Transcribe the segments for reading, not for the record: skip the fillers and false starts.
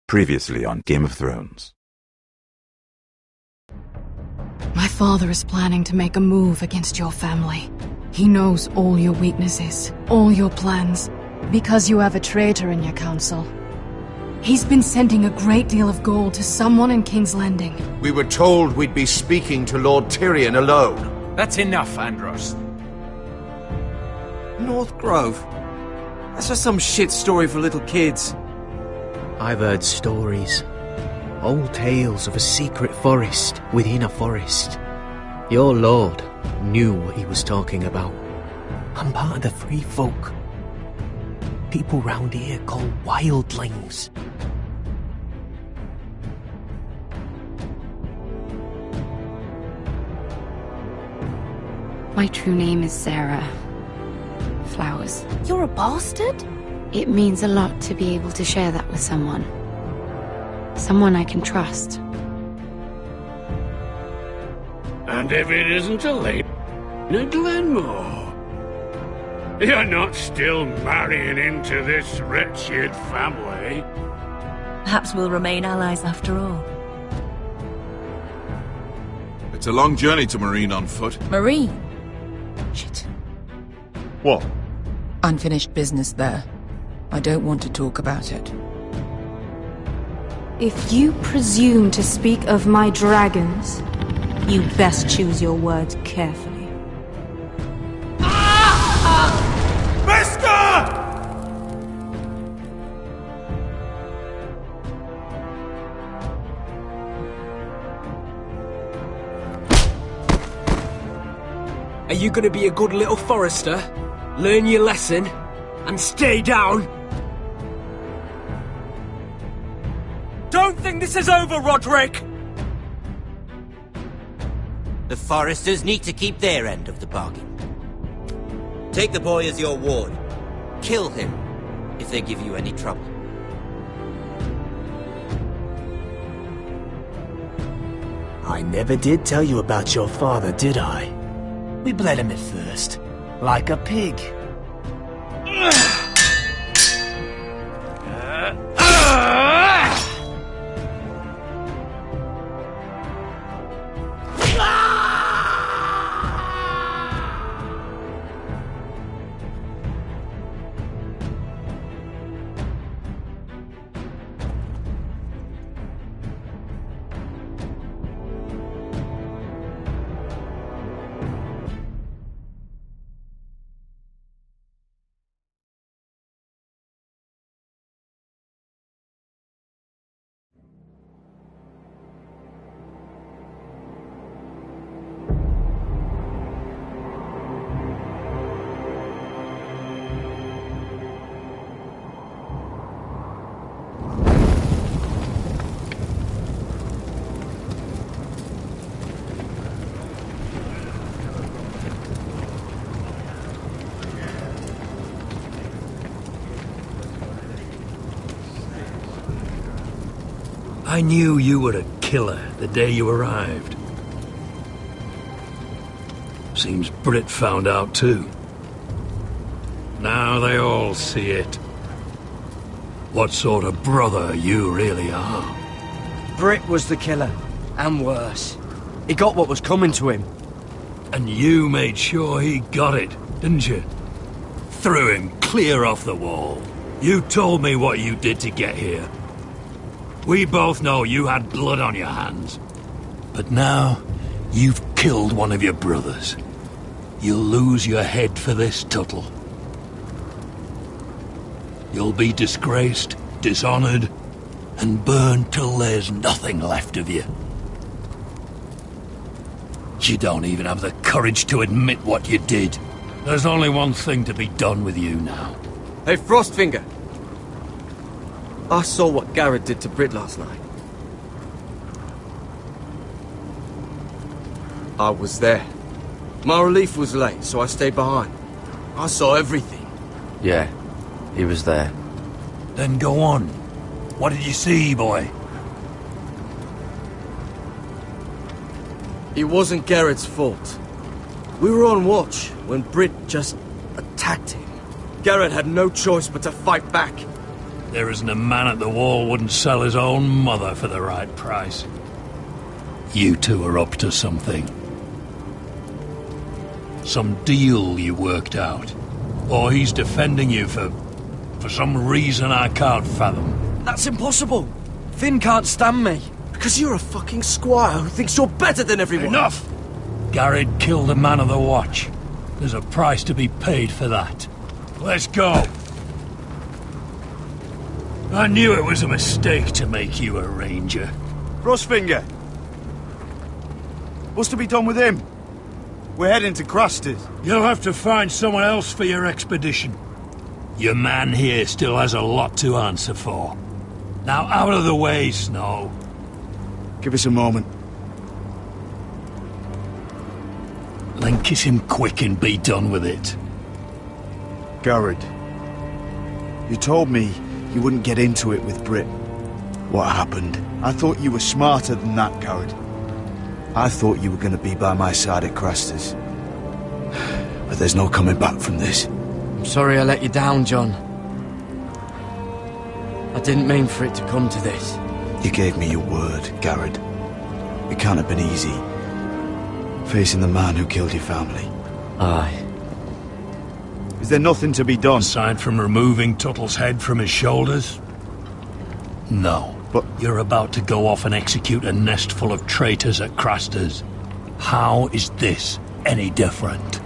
Previously on Game of Thrones. My father is planning to make a move against your family. He knows all your weaknesses, all your plans, because you have a traitor in your council. He's been sending a great deal of gold to someone in King's Landing. We were told we'd be speaking to Lord Tyrion alone. That's enough, Andros. North Grove? That's just some shit story for little kids. I've heard stories. Old tales of a secret forest within a forest. Your lord knew what he was talking about. I'm part of the free folk. People round here call wildlings. My true name is Sarah Flowers. You're a bastard? It means a lot to be able to share that with someone. Someone I can trust. And if it isn't a lady in Glenmore, you're not still marrying into this wretched family. Perhaps we'll remain allies after all. It's a long journey to Marine on foot. Marine? Shit. What? Unfinished business there. I don't want to talk about it. If you presume to speak of my dragons, you best choose your words carefully. Are you gonna be a good little forester? Learn your lesson? And stay down? Don't think this is over, Roderick! The foresters need to keep their end of the bargain. Take the boy as your ward. Kill him if they give you any trouble. I never did tell you about your father, did I? We bled him at first, like a pig. I knew you were a killer the day you arrived. Seems Britt found out too. Now they all see it. What sort of brother you really are. Britt was the killer, and worse. He got what was coming to him. And you made sure he got it, didn't you? Threw him clear off the wall. You told me what you did to get here. We both know you had blood on your hands. But now, you've killed one of your brothers. You'll lose your head for this, Tuttle. You'll be disgraced, dishonored, and burned till there's nothing left of you. You don't even have the courage to admit what you did. There's only one thing to be done with you now. Hey, Frostfinger. I saw what Garrett did to Britt last night. I was there. My relief was late, so I stayed behind. I saw everything. Yeah, he was there. Then go on. What did you see, boy? It wasn't Garrett's fault. We were on watch when Britt just attacked him. Garrett had no choice but to fight back. There isn't a man at the wall wouldn't sell his own mother for the right price. You two are up to something. Some deal you worked out. Or he's defending you for some reason I can't fathom. That's impossible. Finn can't stand me. Because you're a fucking squire who thinks you're better than everyone. Enough! Garrett killed a man of the watch. There's a price to be paid for that. Let's go. I knew it was a mistake to make you a ranger. Frostfinger. What's to be done with him? We're heading to Craster's. You'll have to find someone else for your expedition. Your man here still has a lot to answer for. Now out of the way, Snow. Give us a moment. Then kiss him quick and be done with it. Garrett, you told me you wouldn't get into it with Brit. What happened? I thought you were smarter than that, Garrett. I thought you were going to be by my side at Craster's. But there's no coming back from this. I'm sorry I let you down, John. I didn't mean for it to come to this. You gave me your word, Garrett. It can't have been easy. Facing the man who killed your family. Aye. Is there nothing to be done? Aside from removing Tuttle's head from his shoulders? No. But you're about to go off and execute a nest full of traitors at Craster's. How is this any different?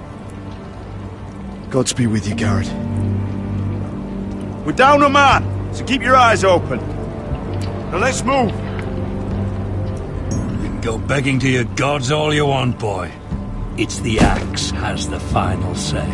Godspeed with you, Garrett. We're down a man, so keep your eyes open. Now let's move. You can go begging to your gods all you want, boy. It's the axe has the final say.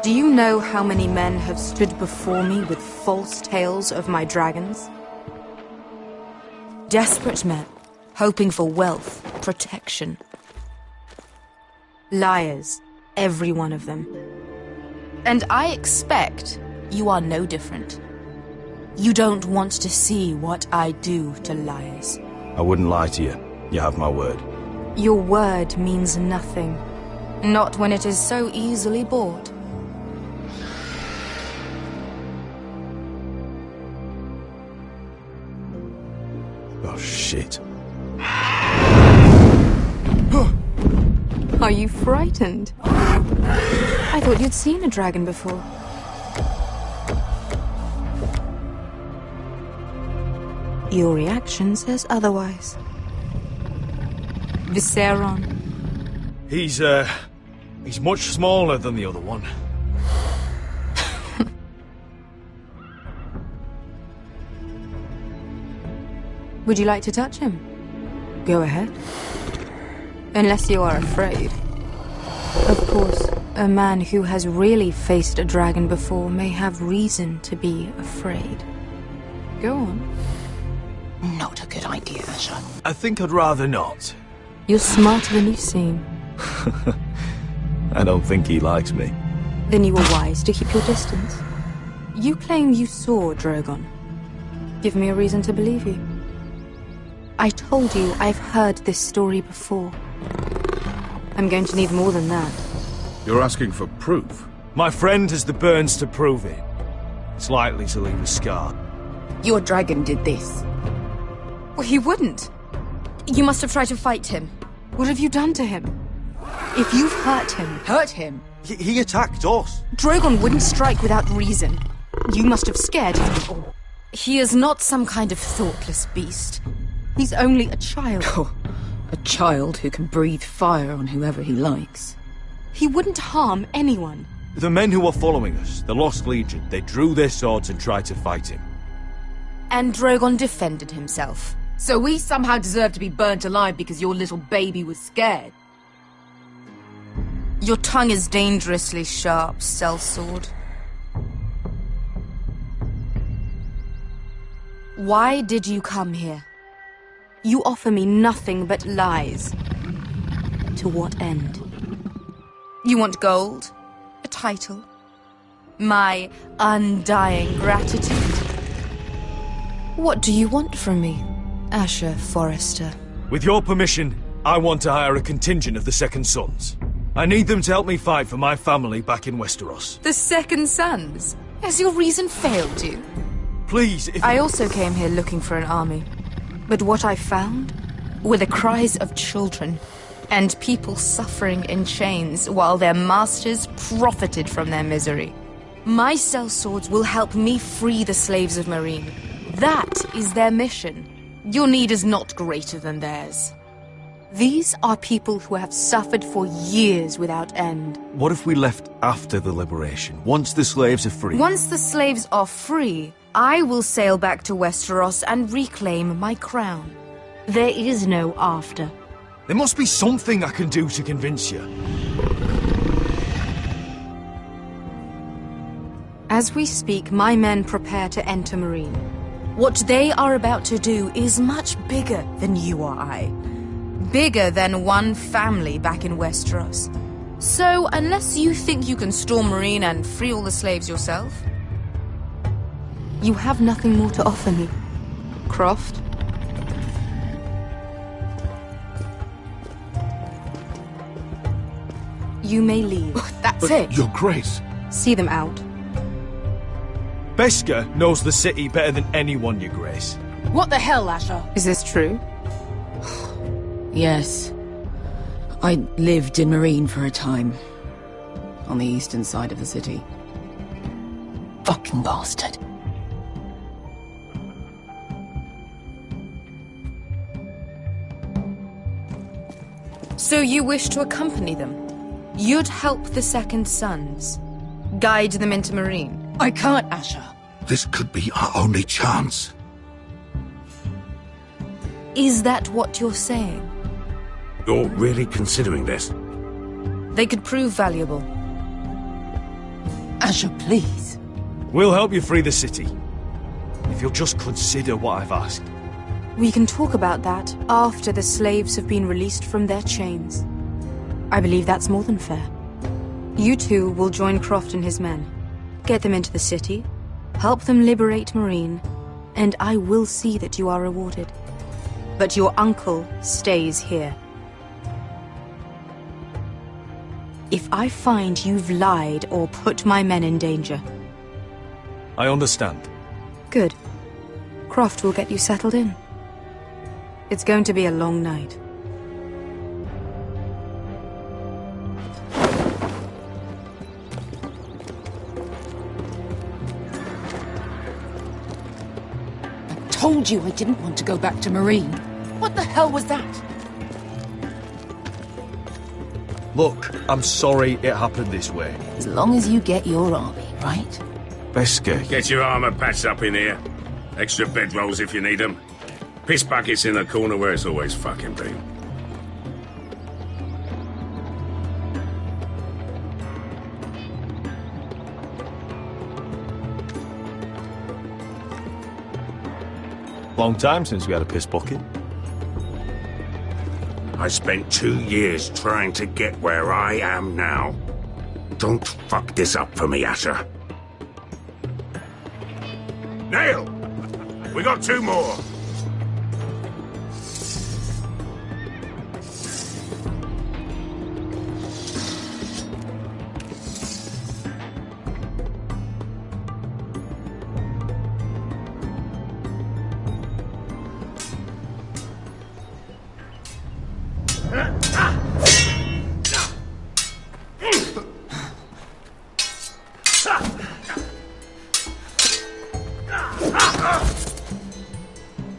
Do you know how many men have stood before me with false tales of my dragons? Desperate men, hoping for wealth, protection. Liars, every one of them. And I expect you are no different. You don't want to see what I do to liars. I wouldn't lie to you. You have my word. Your word means nothing. Not when it is so easily bought. Oh, shit. Are you frightened? I thought you'd seen a dragon before. Your reaction says otherwise. Visceron. He's much smaller than the other one. Would you like to touch him? Go ahead. Unless you are afraid. Of course, a man who has really faced a dragon before may have reason to be afraid. Go on. Not a good idea, Asher. I think I'd rather not. You're smarter than you seem. I don't think he likes me. Then you were wise to keep your distance. You claim you saw Drogon. Give me a reason to believe you. I told you I've heard this story before. I'm going to need more than that. You're asking for proof? My friend has the burns to prove it. It's likely to leave a scar. Your dragon did this. Well, he wouldn't. You must have tried to fight him. What have you done to him? If you've hurt him... Hurt him? He attacked us. Drogon wouldn't strike without reason. You must have scared him. Or he is not some kind of thoughtless beast. He's only a child. Oh, a child who can breathe fire on whoever he likes. He wouldn't harm anyone. The men who were following us, the Lost Legion, they drew their swords and tried to fight him. And Drogon defended himself. So we somehow deserve to be burnt alive because your little baby was scared? Your tongue is dangerously sharp, sellsword. Why did you come here? You offer me nothing but lies. To what end? You want gold? A title? My undying gratitude? What do you want from me, Asher Forrester? With your permission, I want to hire a contingent of the Second Sons. I need them to help me fight for my family back in Westeros. The Second Sons? Has your reason failed you? Please, if... I also came here looking for an army. But what I found were the cries of children and people suffering in chains while their masters profited from their misery. My sellswords will help me free the slaves of Meereen. That is their mission. Your need is not greater than theirs. These are people who have suffered for years without end. What if we left after the liberation, once the slaves are free? Once the slaves are free, I will sail back to Westeros and reclaim my crown. There is no after. There must be something I can do to convince you. As we speak, my men prepare to enter Meereen. What they are about to do is much bigger than you or I. Bigger than one family back in Westeros. So, unless you think you can storm Meereen and free all the slaves yourself, you have nothing more to offer me, Croft. You may leave. That's it. Your Grace. See them out. Beskar knows the city better than anyone, Your Grace. What the hell, Asher? Is this true? Yes. I lived in Meereen for a time. On the eastern side of the city. Fucking bastard. So you wish to accompany them? You'd help the Second Sons? Guide them into Meereen? I can't, Asher. This could be our only chance. Is that what you're saying? You're really considering this? They could prove valuable. Asher, please. We'll help you free the city. If you'll just consider what I've asked. We can talk about that after the slaves have been released from their chains. I believe that's more than fair. You two will join Croft and his men. Get them into the city, help them liberate Meereen, and I will see that you are rewarded. But your uncle stays here. If I find you've lied or put my men in danger... I understand. Good. Croft will get you settled in. It's going to be a long night. I told you I didn't want to go back to Meereen. What the hell was that? Look, I'm sorry it happened this way. As long as you get your army, right? Beskar. Get your armor patched up in here. Extra bedrolls if you need them. Piss buckets in the corner where it's always fucking been. Long time since we had a piss bucket. I spent 2 years trying to get where I am now. Don't fuck this up for me, Asher. Nail! We got 2 more!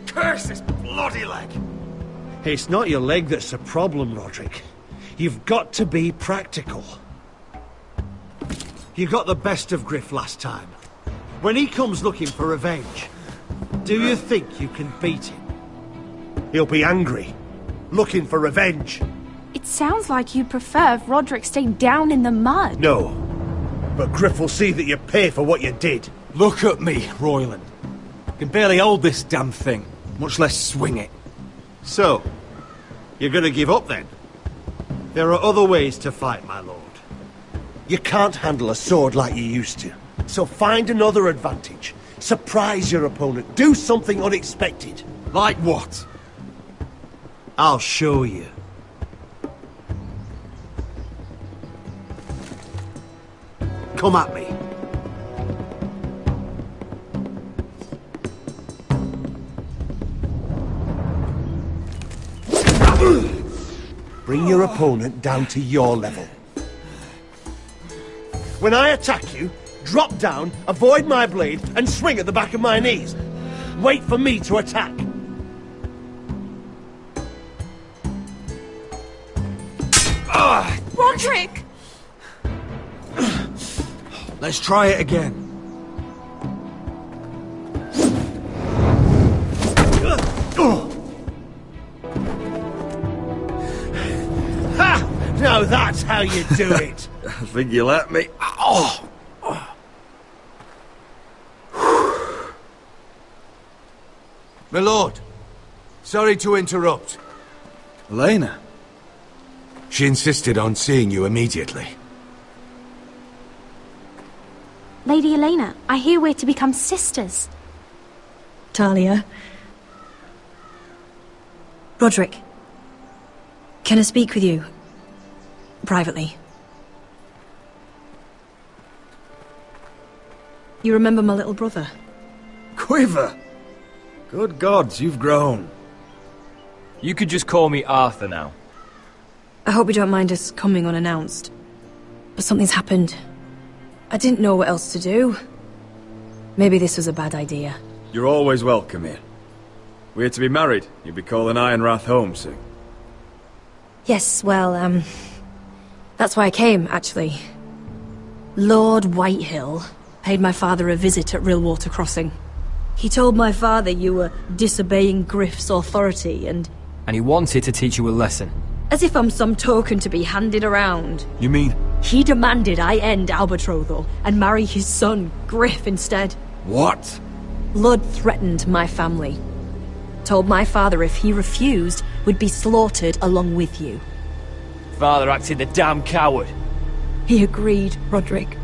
Curse this bloody leg! It's not your leg that's the problem, Roderick. You've got to be practical. You got the best of Griff last time. When he comes looking for revenge, do you think you can beat him? He'll be angry, looking for revenge. It sounds like you prefer if Roderick stayed down in the mud. No, but Griff will see that you pay for what you did. Look at me, Royland. Can barely hold this damn thing, much less swing it. So, you're gonna give up then? There are other ways to fight, my lord. You can't handle a sword like you used to. So find another advantage. Surprise your opponent. Do something unexpected. Like what? I'll show you. Come at me. Bring your opponent down to your level. When I attack you, drop down, avoid my blade, and swing at the back of my knees. Wait for me to attack. Roderick! Let's try it again. Ha! Now that's how you do it. I think you let me. Oh! My lord, sorry to interrupt. Elena? She insisted on seeing you immediately. Lady Elena, I hear we're to become sisters. Talia. Roderick. Can I speak with you? Privately. You remember my little brother? Quiver! Good gods, you've grown. You could just call me Arthur now. I hope you don't mind us coming unannounced. But something's happened. I didn't know what else to do. Maybe this was a bad idea. You're always welcome here. We're to be married. You'll be calling Ironrath home soon. Yes, well, that's why I came, actually. Lord Whitehill paid my father a visit at Rillwater Crossing. He told my father you were disobeying Griff's authority and... And he wanted to teach you a lesson. As if I'm some token to be handed around. You mean? He demanded I end our betrothal and marry his son, Griff, instead. What? Lud threatened my family. Told my father if he refused, we'd be slaughtered along with you. Father acted the damn coward. He agreed, Roderick.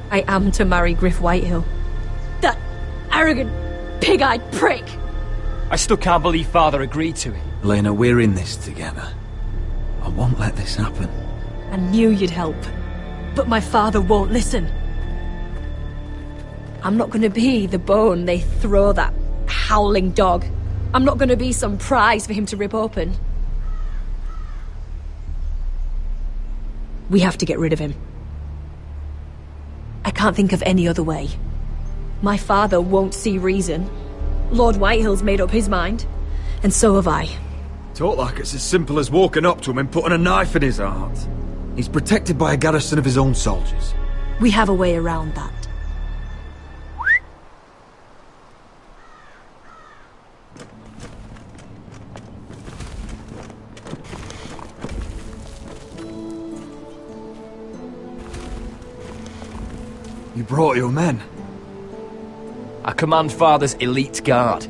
I am to marry Griff Whitehill. That arrogant, pig-eyed prick! I still can't believe Father agreed to it. Elena, we're in this together. I won't let this happen. I knew you'd help, but my father won't listen. I'm not gonna be the bone they throw that howling dog. I'm not gonna be some prize for him to rip open. We have to get rid of him. I can't think of any other way. My father won't see reason. Lord Whitehill's made up his mind, and so have I. Talk like it's as simple as walking up to him and putting a knife in his heart. He's protected by a garrison of his own soldiers. We have a way around that. You brought your men. I command Father's elite guard.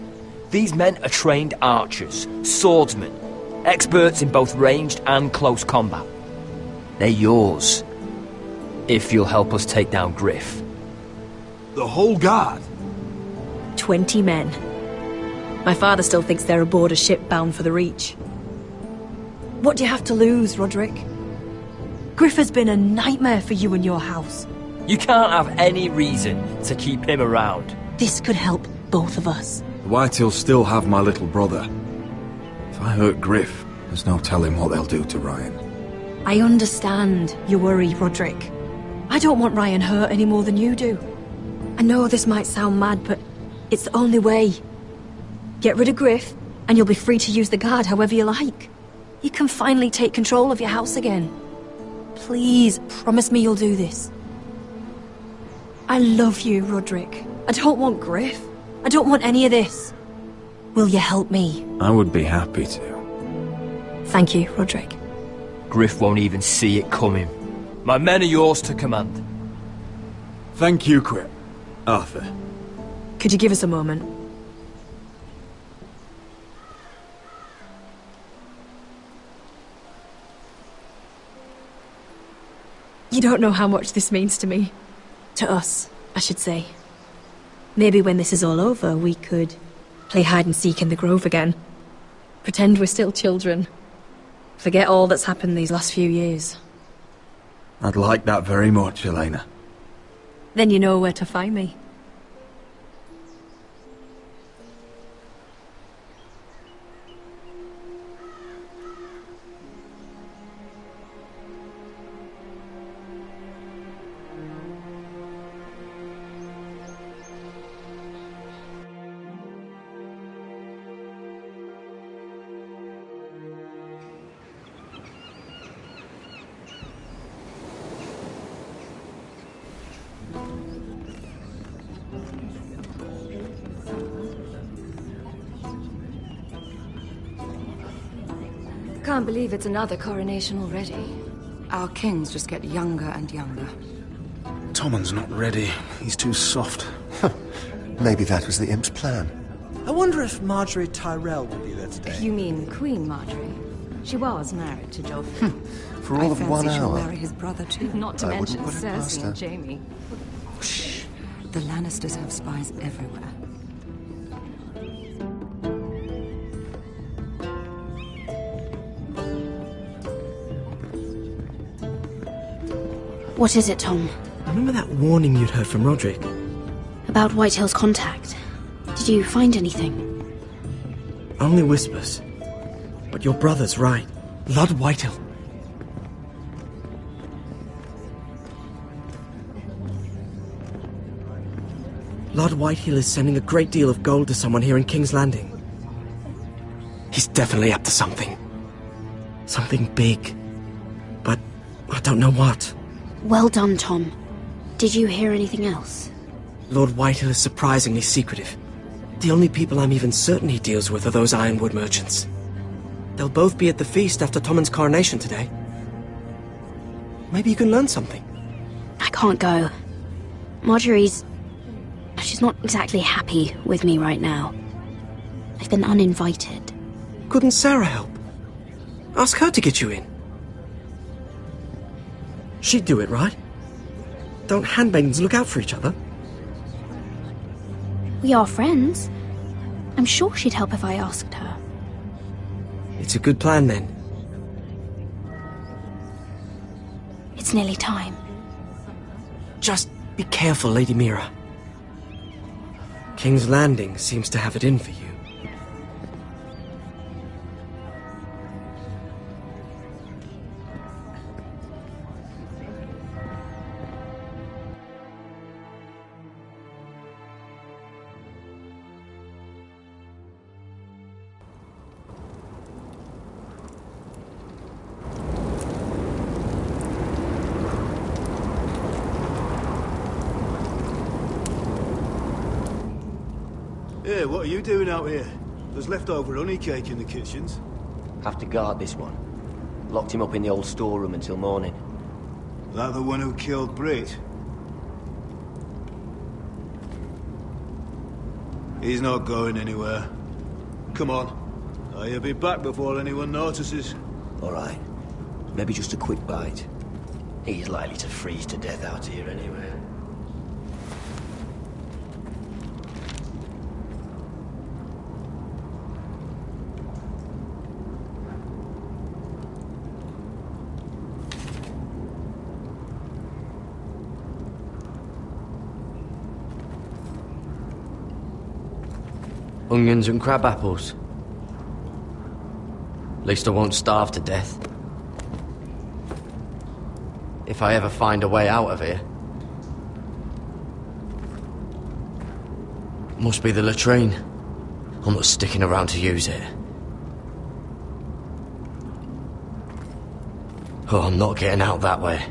These men are trained archers, swordsmen, experts in both ranged and close combat. They're yours, if you'll help us take down Griff. The whole guard? 20 men. My father still thinks they're aboard a ship bound for the Reach. What do you have to lose, Roderick? Griff has been a nightmare for you and your house. You can't have any reason to keep him around. This could help both of us. The Whitehills still have my little brother. If I hurt Griff, there's no telling what they'll do to Ryan. I understand your worry, Roderick. I don't want Ryan hurt any more than you do. I know this might sound mad, but it's the only way. Get rid of Griff, and you'll be free to use the guard however you like. You can finally take control of your house again. Please, promise me you'll do this. I love you, Roderick. I don't want Griff. I don't want any of this. Will you help me? I would be happy to. Thank you, Roderick. Griff won't even see it coming. My men are yours to command. Thank you, Quip. Arthur. Could you give us a moment? You don't know how much this means to me. To us, I should say. Maybe when this is all over, we could play hide and seek in the Grove again. Pretend we're still children. Forget all that's happened these last few years. I'd like that very much, Elena. Then you know where to find me. Can't believe it's another coronation already. Our kings just get younger and younger. Tommen's not ready. He's too soft. Maybe that was the imp's plan. I wonder if Marjorie Tyrell will be there today. You mean Queen Marjorie? She was married to Joffrey. For all of 1 she'll hour. marry his brother too. Not to I mention wouldn't put it past Cersei her. and Jaime. Shh. The Lannisters have spies everywhere. What is it, Tom? Remember that warning you'd heard from Roderick? About Whitehill's contact. Did you find anything? Only whispers. But your brother's right. Lord Whitehill. Lord Whitehill is sending a great deal of gold to someone here in King's Landing. He's definitely up to something. Something big. But I don't know what. Well done, Tom. Did you hear anything else? Lord Whitehill is surprisingly secretive. The only people I'm even certain he deals with are those ironwood merchants. They'll both be at the feast after Tommen's coronation today. Maybe you can learn something. I can't go. She's not exactly happy with me right now. I've been uninvited. Couldn't Sarah help? Ask her to get you in. She'd do it, right? Don't handmaidens look out for each other? We are friends. I'm sure she'd help if I asked her. It's a good plan, then. It's nearly time. Just be careful, Lady Mira. King's Landing seems to have it in for you. Hey, what are you doing out here? There's leftover honey cake in the kitchens. Have to guard this one. Locked him up in the old storeroom until morning. That the one who killed Brit? He's not going anywhere. Come on. You'll be back before anyone notices. Alright. Maybe just a quick bite. He's likely to freeze to death out here anyway. Onions and crab apples. At least I won't starve to death. If I ever find a way out of here. Must be the latrine. I'm not sticking around to use it. Oh, I'm not getting out that way.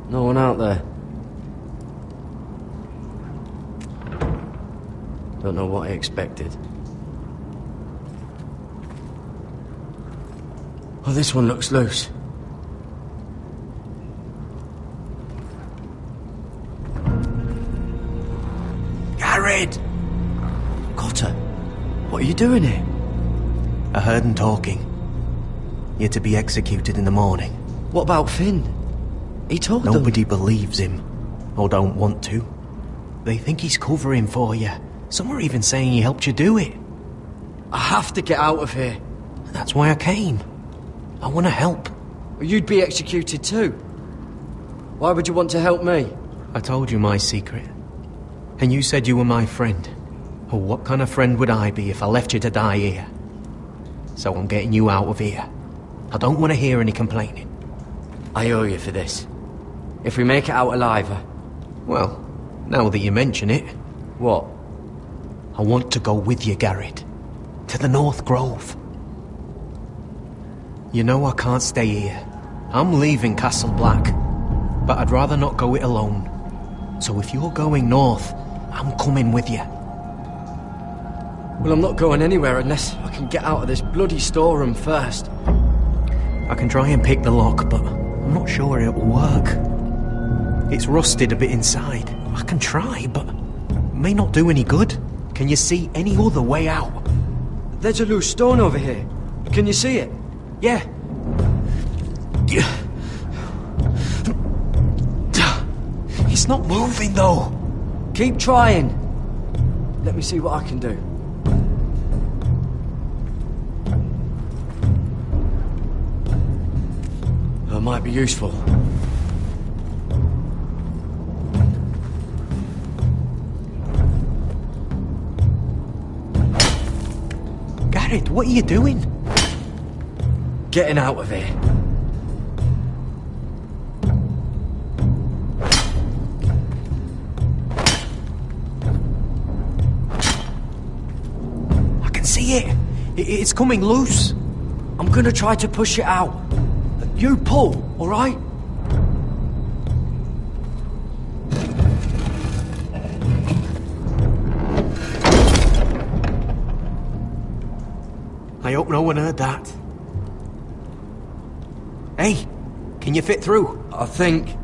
No one out there. Don't know what I expected. Oh, this one looks loose. Garrett! Cotter, what are you doing here? I heard him talking. You're to be executed in the morning. What about Finn? He told them. Nobody believes him, or don't want to. They think he's covering for you. Some are even saying he helped you do it. I have to get out of here. That's why I came. I want to help. You'd be executed too. Why would you want to help me? I told you my secret. And you said you were my friend. Well, what kind of friend would I be if I left you to die here? So I'm getting you out of here. I don't want to hear any complaining. I owe you for this. If we make it out alive... Well, now that you mention it... What? I want to go with you, Garrett. To the North Grove. You know I can't stay here. I'm leaving Castle Black. But I'd rather not go it alone. So if you're going north, I'm coming with you. Well, I'm not going anywhere unless I can get out of this bloody storeroom first. I can try and pick the lock, but I'm not sure it'll work. It's rusted a bit inside. I can try, but it may not do any good. Can you see any other way out? There's a loose stone over here. Can you see it? Yeah. It's not moving, though. Keep trying. Let me see what I can do. That might be useful. Garrett, what are you doing? Getting out of here. I can see it. It's coming loose. I'm gonna try to push it out. You pull, all right? I hope no one heard that. Hey, can you fit through? I think.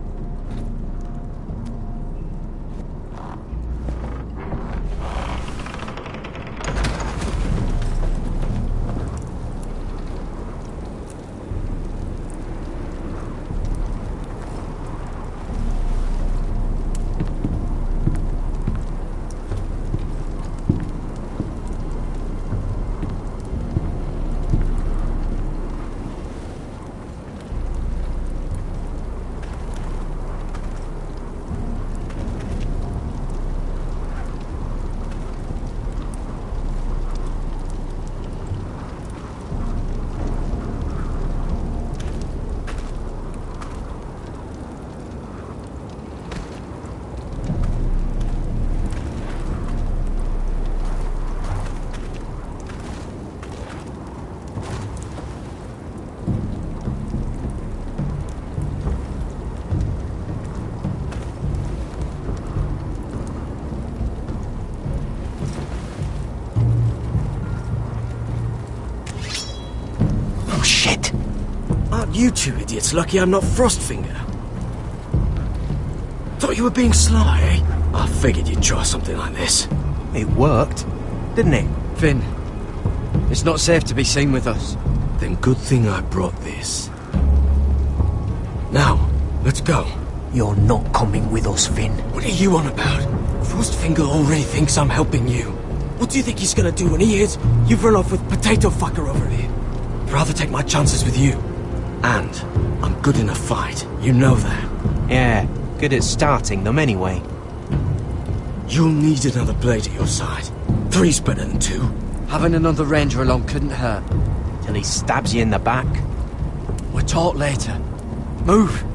You two idiots lucky I'm not Frostfinger. Thought you were being sly, eh? I figured you'd try something like this. It worked, didn't it? Finn, it's not safe to be seen with us. Then good thing I brought this. Now, let's go. You're not coming with us, Finn. What are you on about? Frostfinger already thinks I'm helping you. What do you think he's gonna do when he hears you've run off with Potato Fucker over here? I'd rather take my chances with you. And I'm good in a fight, you know that. Yeah, good at starting them anyway. You'll need another blade at your side. 3's better than 2. Having another ranger along couldn't hurt. Till he stabs you in the back. We'll talk later. Move!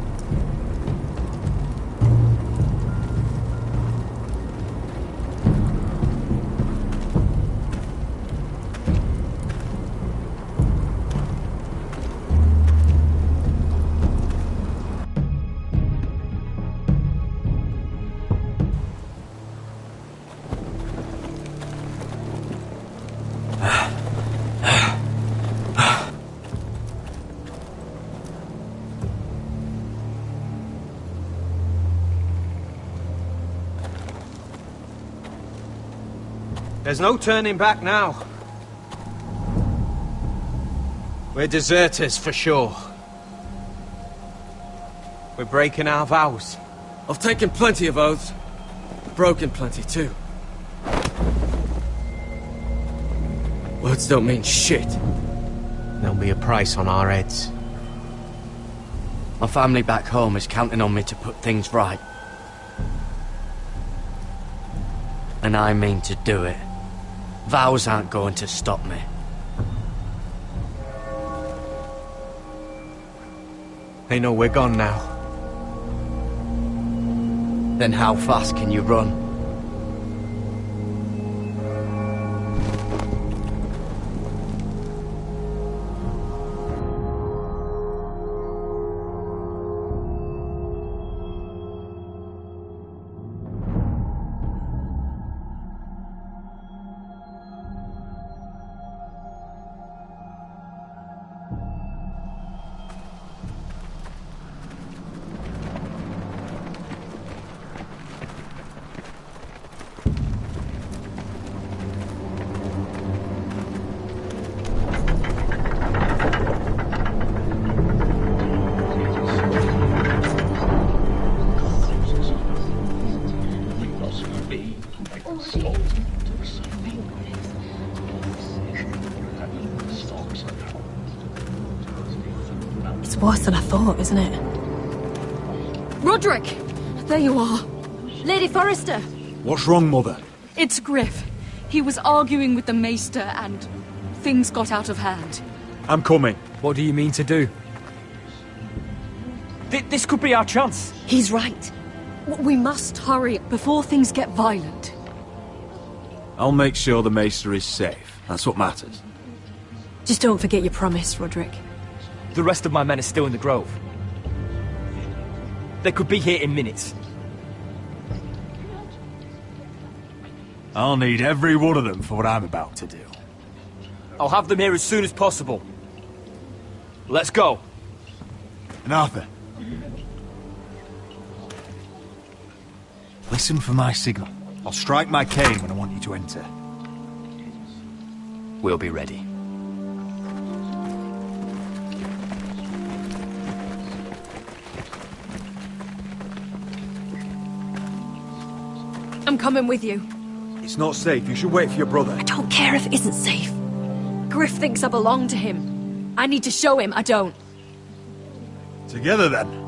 There's no turning back now. We're deserters for sure. We're breaking our vows. I've taken plenty of oaths. Broken plenty too. Words don't mean shit. There'll be a price on our heads. My family back home is counting on me to put things right. And I mean to do it. Vows aren't going to stop me. They know we're gone now. Then how fast can you run? It's worse than I thought, isn't it? Roderick! There you are. Lady Forrester! What's wrong, Mother? It's Griff. He was arguing with the Maester and things got out of hand. I'm coming. What do you mean to do? This could be our chance. He's right. We must hurry before things get violent. I'll make sure the Maester is safe. That's what matters. Just don't forget your promise, Roderick. The rest of my men are still in the grove. They could be here in minutes. I'll need every one of them for what I'm about to do. I'll have them here as soon as possible. Let's go. And Arthur, listen for my signal. I'll strike my cane when I want you to enter. We'll be ready. I'm coming with you. It's not safe. You should wait for your brother. I don't care if it isn't safe. Griff thinks I belong to him. I need to show him I don't. Together, then.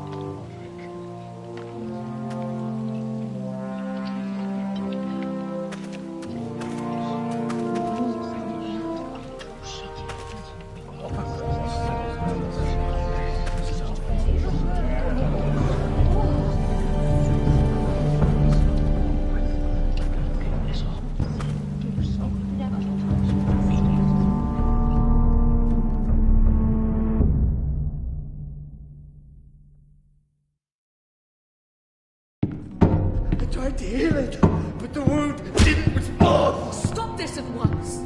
Tried to heal it, but the wound didn't respond. Stop this at once.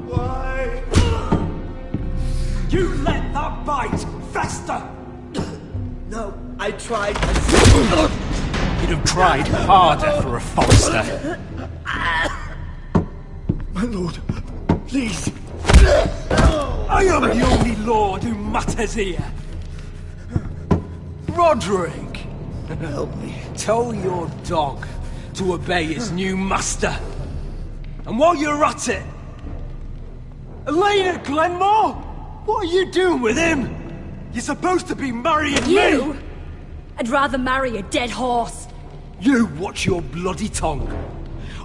Why? You let that bite fester! No, I tried. You'd have tried harder for a Forrester. My lord, please. I am the only lord who matters here. Roderick! Help me. Tell your dog to obey his new master. And while you're at it... Elena Glenmore? What are you doing with him? You're supposed to be marrying You? me! I'd rather marry a dead horse. You watch your bloody tongue,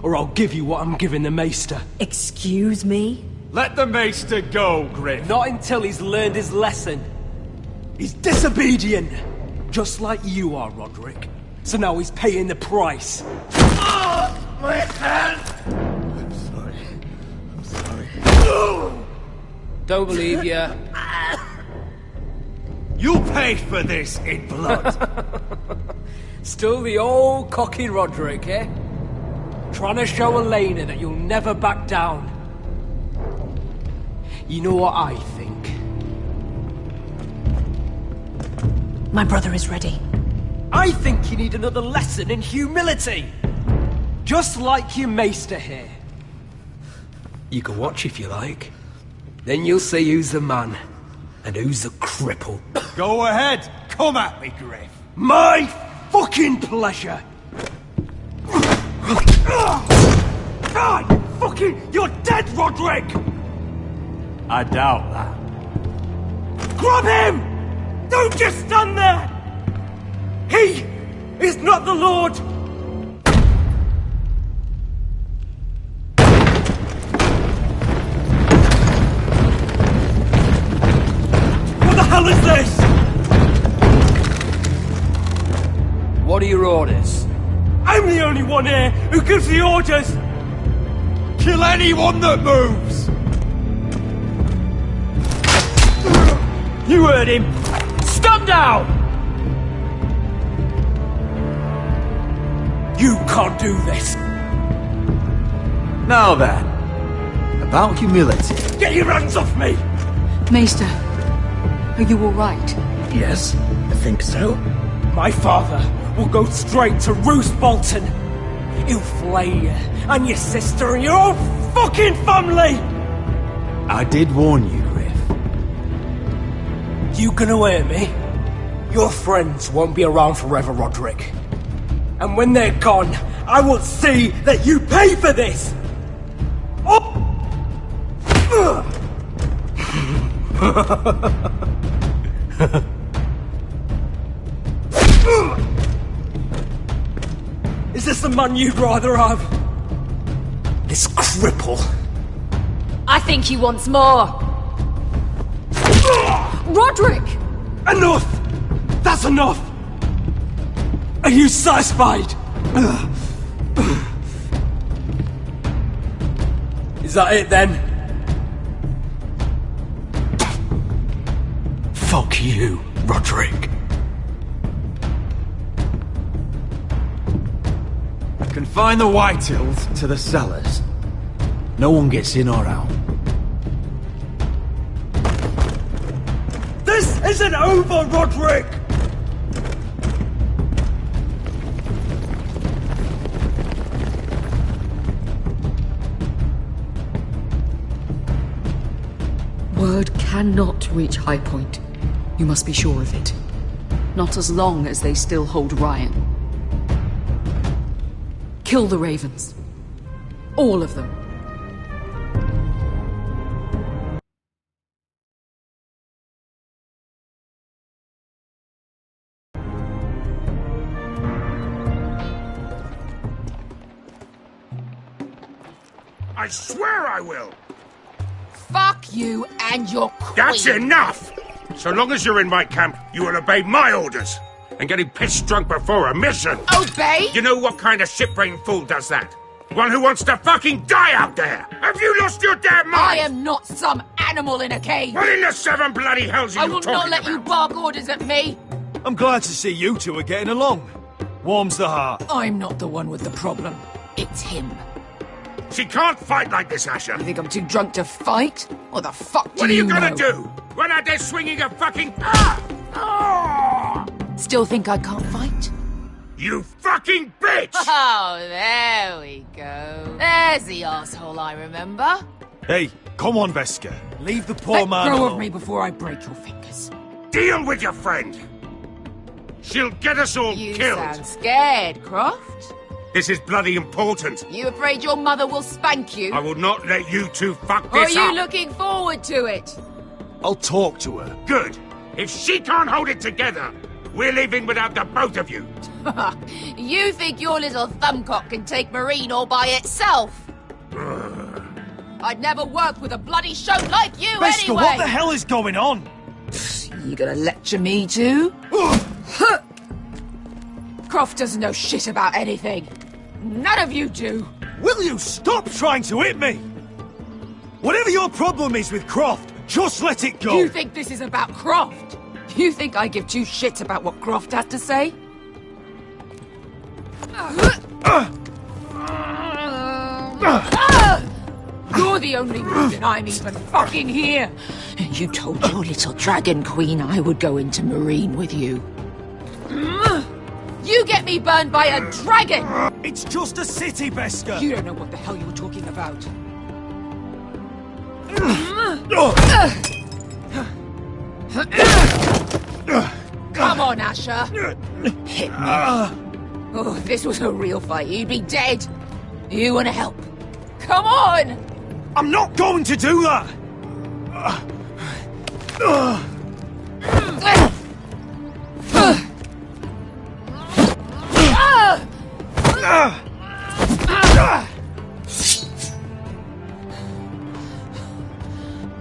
or I'll give you what I'm giving the Maester. Excuse me? Let the Maester go, Griff. Not until he's learned his lesson. He's disobedient, just like you are, Roderick. So now he's paying the price. My hand! I'm sorry. I'm sorry. Don't believe you. You paid for this in blood. Still the old cocky Roderick, eh? Trying to show Elena that you'll never back down. You know what I think? My brother is ready. I think you need another lesson in humility. Just like your Maester here. You can watch if you like. Then you'll see who's the man and who's the cripple. Go ahead. Come at me, Griff. My fucking pleasure. God, fucking, you're dead, Roderick! I doubt that. Grab him! Don't just stand there! He is not the Lord! What the hell is this? What are your orders? I'm the only one here who gives the orders! Kill anyone that moves! You heard him! Stand down! You can't do this! Now then, about humility. Get your hands off me! Maester, are you all right? Yes, I think so. My father will go straight to Roose Bolton. He'll flay you, and your sister, and your whole fucking family! I did warn you, Griff. You gonna hear me? Your friends won't be around forever, Roderick. And when they're gone, I will see that you pay for this! Oh! Is this the man you'd rather have? This cripple? I think he wants more. Roderick! Enough! That's enough! Are you satisfied? Is that it then? Fuck you, Roderick. Confine the Whitehills to the cellars. No one gets in or out. This isn't over, Roderick! Word cannot reach High Point. You must be sure of it. Not as long as they still hold Ryan. Kill the Ravens. All of them. I swear I will! Fuck you and your queen. That's enough! So long as you're in my camp, you will obey my orders. And getting pissed drunk before a mission. Obey? You know what kind of shit-brained fool does that? One who wants to fucking die out there! Have you lost your damn mind? I am not some animal in a cage. What in the seven bloody hells are I you will talking not let about? you bark orders at me. I'm glad to see you two are getting along. Warms the heart. I'm not the one with the problem. It's him. She can't fight like this, Asher. You think I'm too drunk to fight? What the fuck do What are you know? gonna do? Run out there swinging a fucking... Ah! Still think I can't fight? You fuck fucking bitch! Oh, there we go. There's the asshole I remember. Hey, come on, Veska. Leave the poor Let man go alone. of me before I break your fingers. Deal with your friend. She'll get us all You killed. sound scared, Croft. This is bloody important. You afraid your mother will spank you? I will not let you two fuck Or are this you up. looking forward to it? I'll talk to her. Good. If she can't hold it together, we're leaving without the both of you. You think your little thumbcock can take Marine all by itself? I'd never work with a bloody show like you Veska, anyway! what the hell is going on? You gonna lecture me too? Croft doesn't know shit about anything. None of you do. Will you stop trying to hit me? Whatever your problem is with Croft, just let it go. You think this is about Croft? You think I give two shits about what Croft has to say? You're the only reason I'm even fucking here. You told your little dragon queen I would go into Marine with you. You get me burned by a dragon! It's just a city, Veska. You don't know what the hell you're talking about. Come on, Asher. Hit me. Oh, if this was a real fight, you'd be dead. You want to help? Come on! I'm not going to do that!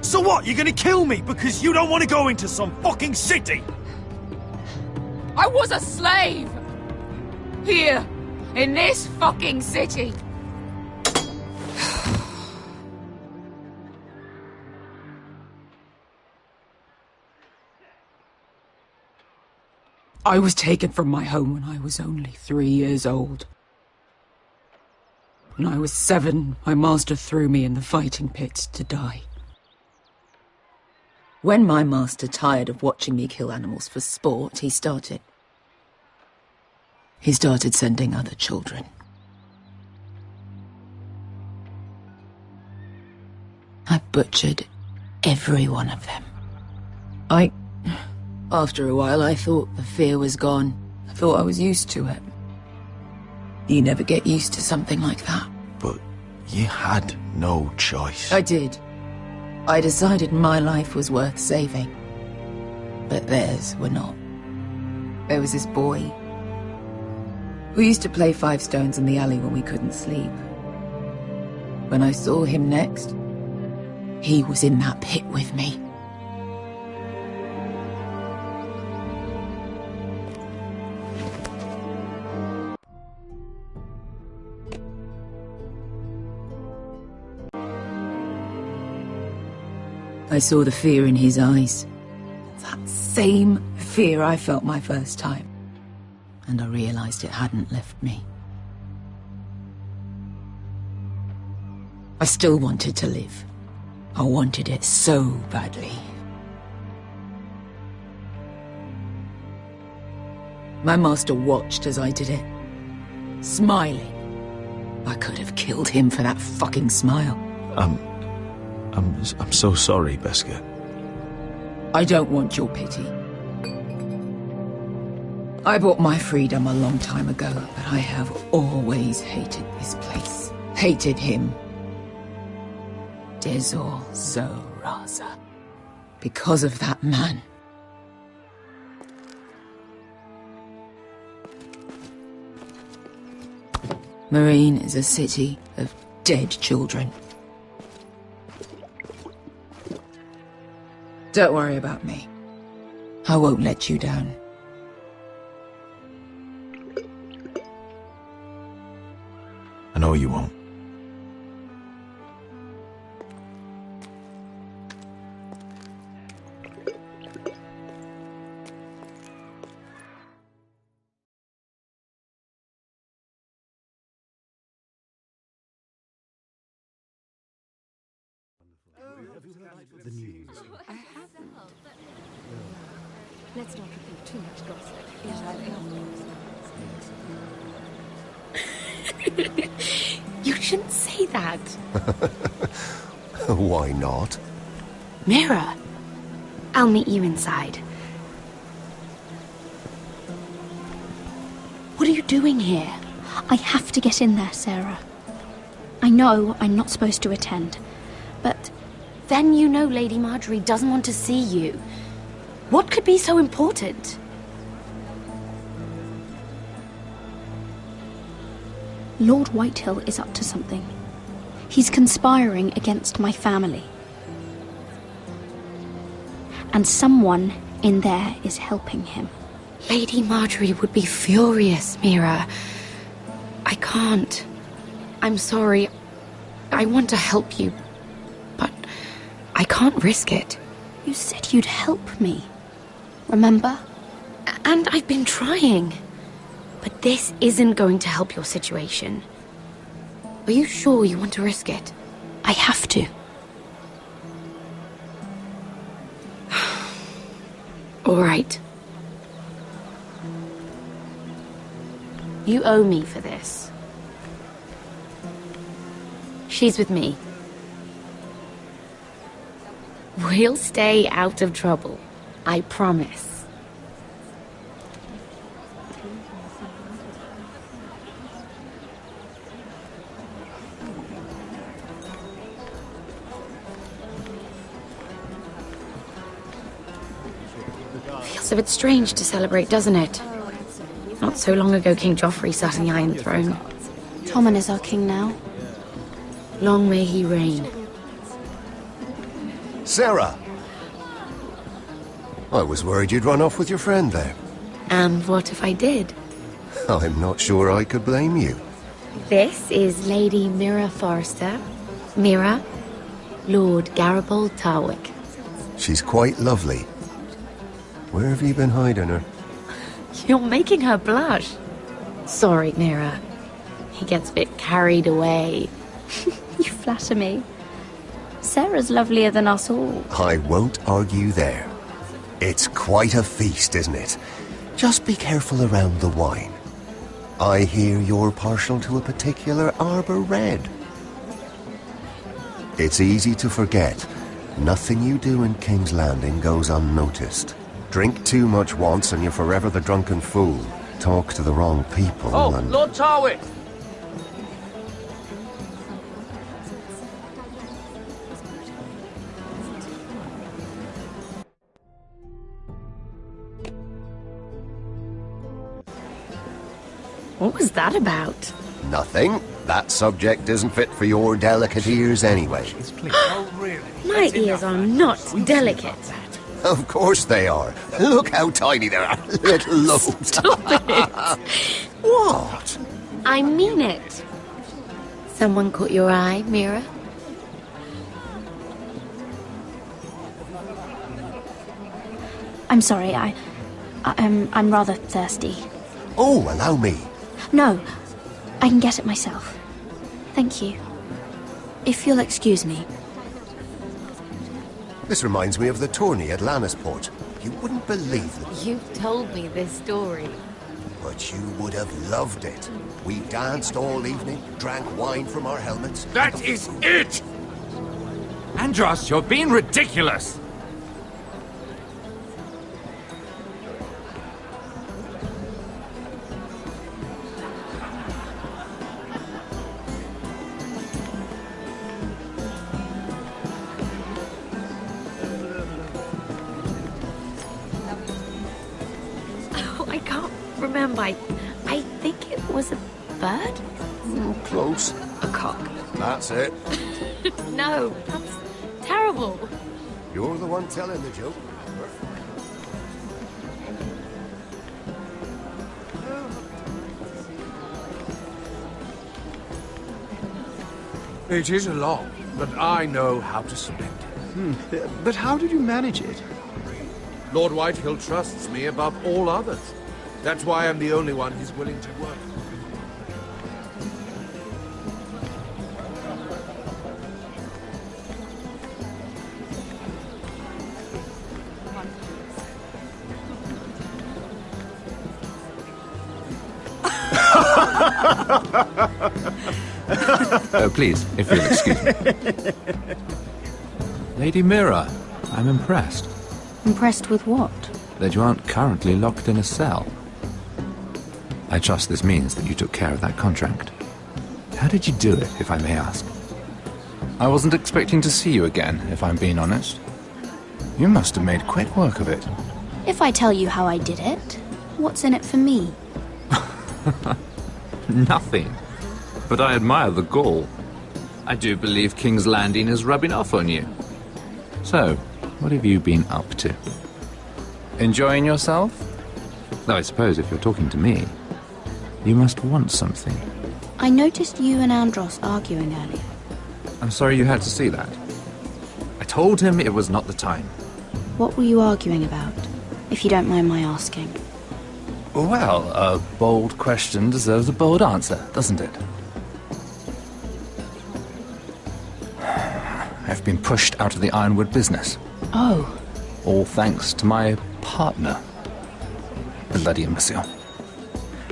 So what, you're gonna kill me because you don't want to go into some fucking city? I was a slave! Here, in this fucking city. I was taken from my home when I was only 3 years old. When I was 7, my master threw me in the fighting pits to die. When my master tired of watching me kill animals for sport, he started sending other children. I butchered every one of them. After a while, I thought the fear was gone. I thought I was used to it. You never get used to something like that. But you had no choice. I did. I decided my life was worth saving. But theirs were not. There was this boy. We used to play 5 stones in the alley when we couldn't sleep. When I saw him next, he was in that pit with me. I saw the fear in his eyes. That same fear I felt my first time. And I realized it hadn't left me. I still wanted to live. I wanted it so badly. My master watched as I did it, smiling. I could have killed him for that fucking smile. I'm so sorry, Veska. I don't want your pity. I bought my freedom a long time ago, but I have always hated this place. Hated him. Dezor Zoraza. Because of that man. Marine is a city of dead children. Don't worry about me. I won't let you down. I know you won't. The news. I haven't. Let's not repeat too much gossip. You shouldn't say that. Why not? Mira, I'll meet you inside. What are you doing here? I have to get in there, Sarah. I know I'm not supposed to attend, but... Then you know Lady Marjorie doesn't want to see you. What could be so important? Lord Whitehill is up to something. He's conspiring against my family. And someone in there is helping him. Lady Marjorie would be furious, Mira. I can't. I'm sorry. I want to help you, but I can't risk it. You said you'd help me. Remember? And I've been trying. But this isn't going to help your situation. Are you sure you want to risk it? I have to. All right. You owe me for this. She's with me. We'll stay out of trouble. I promise. Feels a bit strange to celebrate, doesn't it? Not so long ago, King Joffrey sat on the Iron Throne. Tommen is our king now. Long may he reign. Sarah! I was worried you'd run off with your friend there. And what if I did? I'm not sure I could blame you. This is Lady Mira Forrester. Mira, Lord Garibald Tarwick. She's quite lovely. Where have you been hiding her? You're making her blush. Sorry, Mira. He gets a bit carried away. You flatter me. Sarah's lovelier than us all. I won't argue there. It's quite a feast, isn't it? Just be careful around the wine. I hear you're partial to a particular Arbor Red. It's easy to forget. Nothing you do in King's Landing goes unnoticed. Drink too much once and you're forever the drunken fool. Talk to the wrong people and... Lord Tarwick! What was that about? Nothing. That subject isn't fit for your delicate ears anyway. My ears are not delicate. Of course they are. Look how tiny they are. Little lobes. Stop it. What? I mean it. Someone caught your eye, Mira? I'm sorry, I'm rather thirsty. Oh, allow me. No, I can get it myself. Thank you. If you'll excuse me. This reminds me of the tourney at Lannisport. You wouldn't believe it. You've told me this story. But you would have loved it. We danced all evening, drank wine from our helmets. That is it! Andros, you're being ridiculous! I think it was a bird? Oh, close. A cock. That's it. No, that's terrible. You're the one telling the joke. It is a lot, but I know how to spend it. But how did you manage it? Lord Whitehill trusts me above all others. That's why I'm the only one he's willing to work with. Oh, please, if you'll excuse me. Lady Mira, I'm impressed. Impressed with what? That you aren't currently locked in a cell. I trust this means that you took care of that contract. How did you do it, if I may ask? I wasn't expecting to see you again, if I'm being honest. You must have made quick work of it. If I tell you how I did it, what's in it for me? Nothing. But I admire the gall. I do believe King's Landing is rubbing off on you. So, what have you been up to? Enjoying yourself? Though I suppose if you're talking to me, you must want something. I noticed you and Andros arguing earlier. I'm sorry you had to see that. I told him it was not the time. What were you arguing about, if you don't mind my asking? Well, a bold question deserves a bold answer, doesn't it? I've been pushed out of the ironwood business. Oh. All thanks to my partner. Bloody imbecile.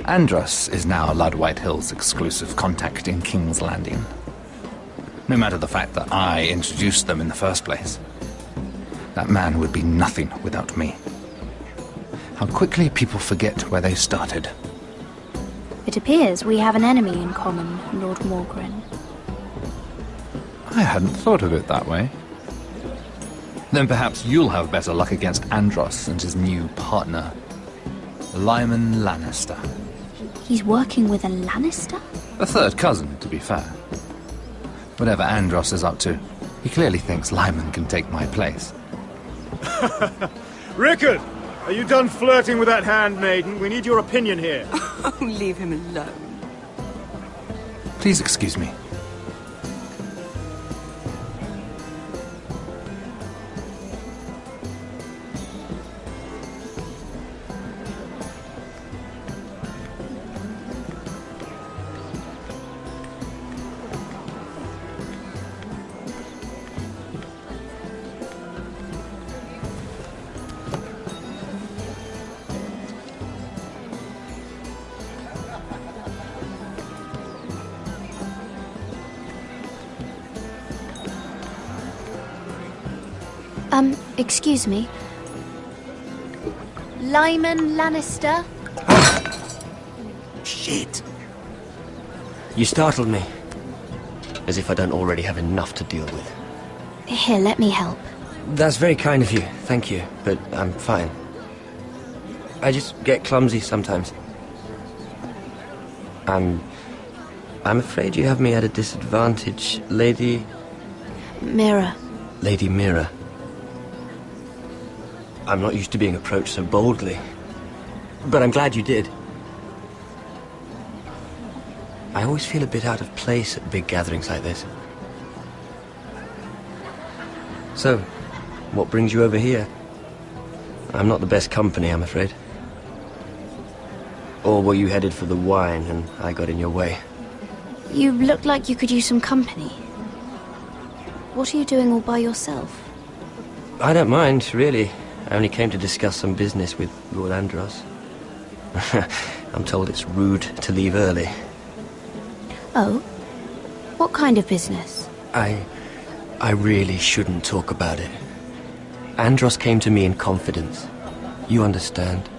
Andros is now Lord Whitehill's exclusive contact in King's Landing. No matter the fact that I introduced them in the first place. That man would be nothing without me. How quickly people forget where they started. It appears we have an enemy in common, Lord Morgren. I hadn't thought of it that way. Then perhaps you'll have better luck against Andros and his new partner, Lyman Lannister. He's working with a Lannister? A third cousin, to be fair. Whatever Andros is up to, he clearly thinks Lyman can take my place. Rickard! Are you done flirting with that handmaiden? We need your opinion here. Oh, leave him alone. Please excuse me. Excuse me. Lyman Lannister? Shit. You startled me. As if I don't already have enough to deal with. Here, let me help. That's very kind of you, thank you, but I'm fine. I just get clumsy sometimes. I'm afraid you have me at a disadvantage, Lady... Mira. Lady Mira. I'm not used to being approached so boldly. But I'm glad you did. I always feel a bit out of place at big gatherings like this. So, what brings you over here? I'm not the best company, I'm afraid. Or were you headed for the wine and I got in your way? You look like you could use some company. What are you doing all by yourself? I don't mind, really. I only came to discuss some business with Lord Andros. I'm told it's rude to leave early. Oh? What kind of business? I really shouldn't talk about it. Andros came to me in confidence. You understand?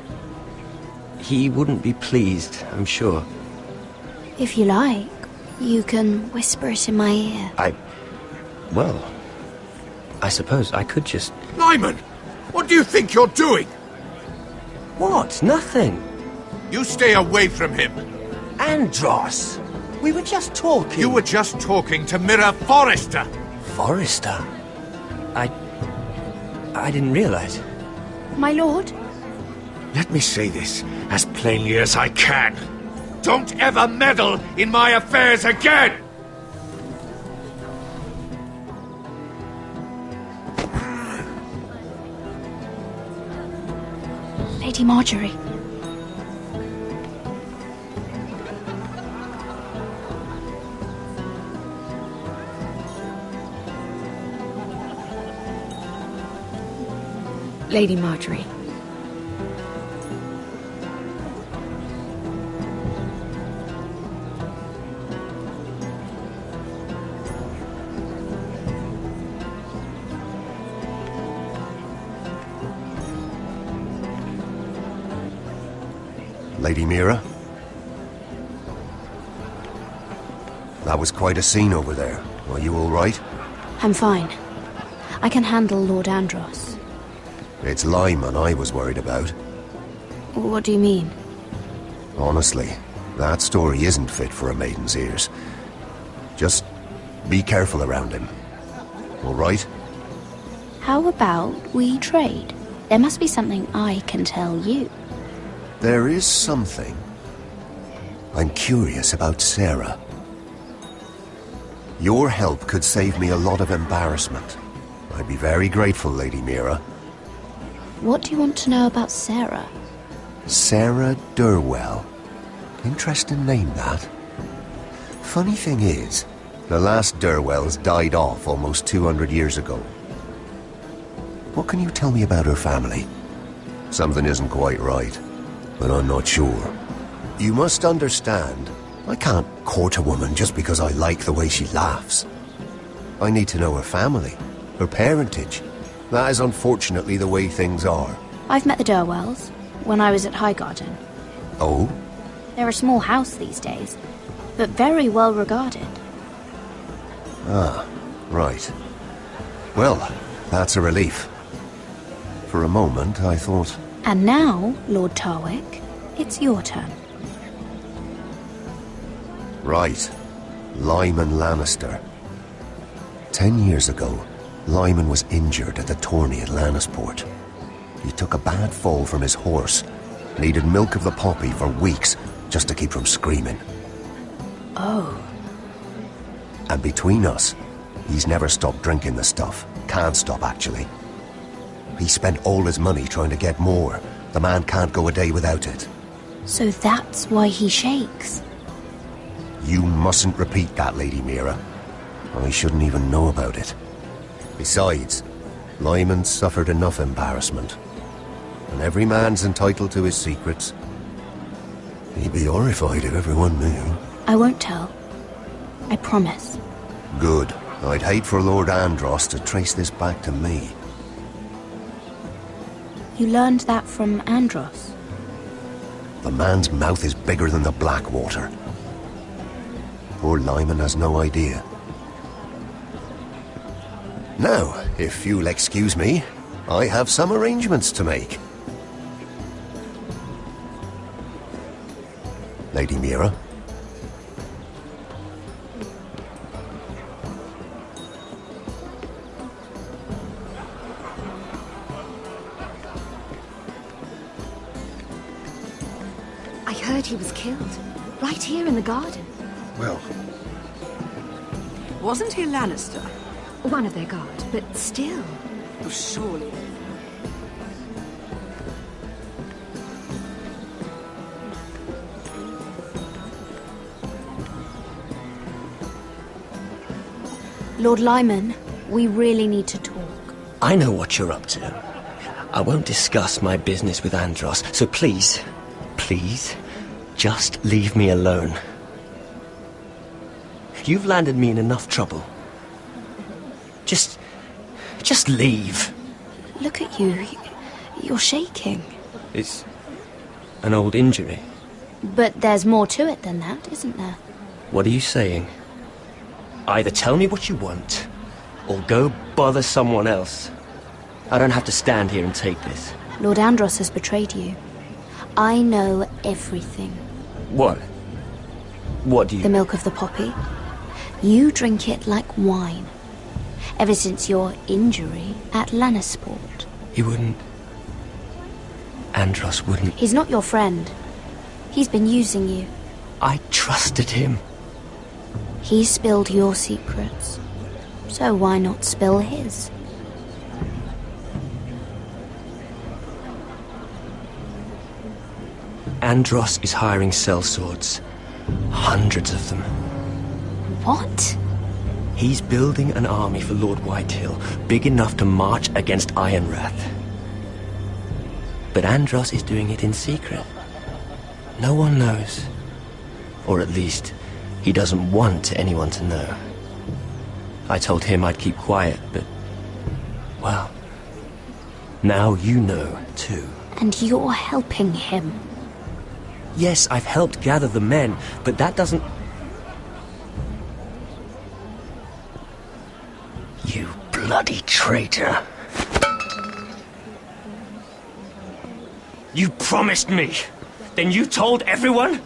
He wouldn't be pleased, I'm sure. If you like, you can whisper it in my ear. Well, I suppose I could just... Lyman! What do you think you're doing? What? Nothing. You stay away from him. Andros! We were just talking. You were just talking to Mira Forrester. Forrester? I didn't realize. My lord? Let me say this as plainly as I can. Don't ever meddle in my affairs again! Lady Marjorie. Lady Marjorie. Lady Mira? That was quite a scene over there. Are you all right? I'm fine. I can handle Lord Andros. It's Lyman I was worried about. What do you mean? Honestly, that story isn't fit for a maiden's ears. Just be careful around him. All right? How about we trade? There must be something I can tell you. There is something. I'm curious about Sarah. Your help could save me a lot of embarrassment. I'd be very grateful, Lady Mira. What do you want to know about Sarah? Sarah Durwell. Interesting name, that. Funny thing is, the last Durwells died off almost 200 years ago. What can you tell me about her family? Something isn't quite right, but I'm not sure. You must understand, I can't court a woman just because I like the way she laughs. I need to know her family, her parentage. That is unfortunately the way things are. I've met the Durwells when I was at Highgarden. Oh? They're a small house these days, but very well regarded. Ah, right. Well, that's a relief. For a moment, I thought... And now, Lord Tarwick, it's your turn. Right. Lyman Lannister. 10 years ago, Lyman was injured at the tourney at Lannisport. He took a bad fall from his horse. Needed milk of the poppy for weeks just to keep from screaming. Oh. And between us, he's never stopped drinking the stuff. Can't stop, actually. He spent all his money trying to get more. The man can't go a day without it. So that's why he shakes. You mustn't repeat that, Lady Mira. I shouldn't even know about it. Besides, Lyman suffered enough embarrassment. And every man's entitled to his secrets. He'd be horrified if everyone knew. I won't tell. I promise. Good. I'd hate for Lord Andros to trace this back to me. You learned that from Andros? The man's mouth is bigger than the Blackwater. Poor Lyman has no idea. Now, if you'll excuse me, I have some arrangements to make. Lady Mira? I heard he was killed. Right here in the garden. Well... Wasn't he Lannister? One of their guard, but still. Oh, surely. Lord Lyman, we really need to talk. I know what you're up to. I won't discuss my business with Andros, so please, just leave me alone. You've landed me in enough trouble. Just leave. Look at you. You're shaking. It's an old injury. But there's more to it than that, isn't there? What are you saying? Either tell me what you want, or go bother someone else. I don't have to stand here and take this. Lord Andros has betrayed you. I know everything. What? What do you... The milk of the poppy. You drink it like wine. Ever since your injury at Lannisport. He wouldn't... Andros wouldn't... He's not your friend. He's been using you. I trusted him. He spilled your secrets. So why not spill his? Andros is hiring sellswords. Hundreds of them. What? He's building an army for Lord Whitehill, big enough to march against Ironrath. But Andros is doing it in secret. No one knows. Or at least, he doesn't want anyone to know. I told him I'd keep quiet, but... well... now you know, too. And you're helping him. Yes, I've helped gather the men, but that doesn't... You bloody traitor. You promised me! Then you told everyone?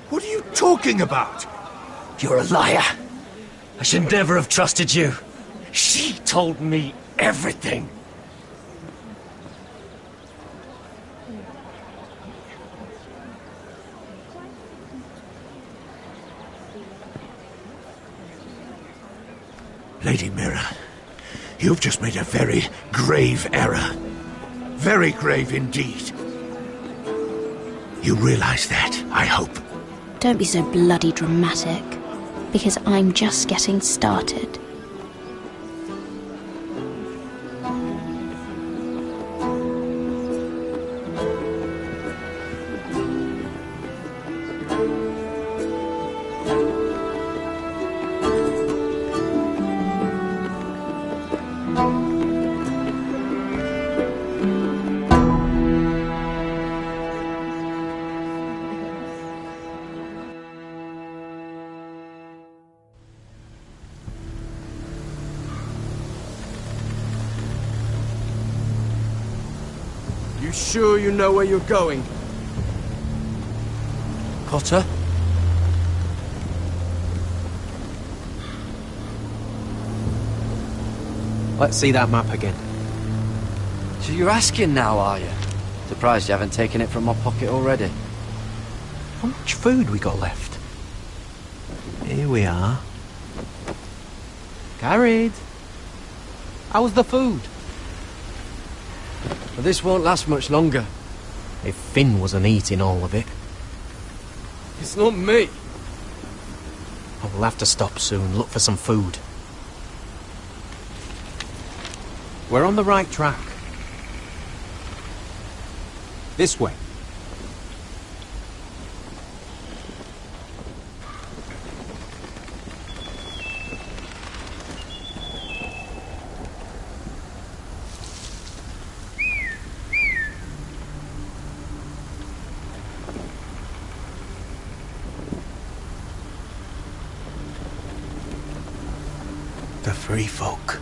What are you talking about? You're a liar. I should never have trusted you. She told me everything. Lady Mira, you've just made a very grave error. Very grave indeed. You realize that, I hope. Don't be so bloody dramatic, because I'm just getting started. You sure you know where you're going? Potter? Let's see that map again. So you're asking now, are you? Surprised you haven't taken it from my pocket already. How much food we got left? Here we are. Carried. How's the food? But this won't last much longer. If Finn wasn't eating all of it. It's not me. I will have to stop soon, look for some food. We're on the right track. This way. The free folk.